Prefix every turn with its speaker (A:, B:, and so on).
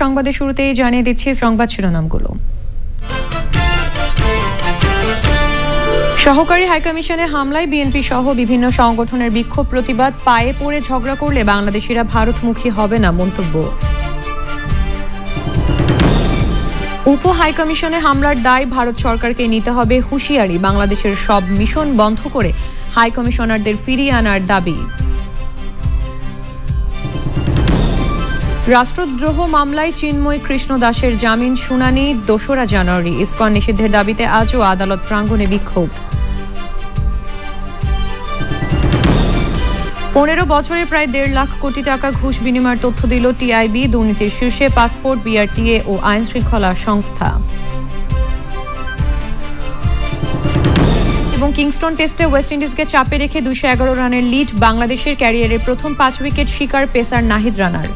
A: সংবাদের শুরুতেই জানিয়ে দিচ্ছি সংবাদ শিরোনামগুলো। সহকারী হাইকমিশনে হামলায় বিএনপি সহ বিভিন্ন সংগঠনের বিক্ষোভ প্রতিবাদ। পায়ে পড়ে ঝগড়া করলে বাংলাদেশিরা ভারতমুখী হবে না মন্তব্য। উপ হাইকমিশনে হামলার দায় ভারত সরকারকে নিতে হবে হুঁশিয়ারি। বাংলাদেশের সব মিশন বন্ধ করে হাইকমিশনারদের ফিরিয়ে আনার দাবি। রাষ্ট্রদ্রোহ মামলায় চিন্ময় কৃষ্ণ দাসের জামিন শুনানি ২রা জানুয়ারি। ইসকন নিষিদ্ধের দাবিতে আজও আদালত প্রাঙ্গণে বিক্ষোভ। ১৫ বছরে প্রায় ১.৫ লাখ কোটি টাকা ঘুষ বিনিময়ের তথ্য দিল টিআইবি। দুর্নীতির শীর্ষে পাসপোর্ট, বিআরটিএ ও আইন শৃঙ্খলা সংস্থা। এবং কিংস্টন টেস্টে ওয়েস্ট ইন্ডিজকে চাপে রেখে ২১১ রানের লিড। বাংলাদেশের ক্যারিয়ারের প্রথম ৫ উইকেট শিকার পেসার নাহিদ রানার।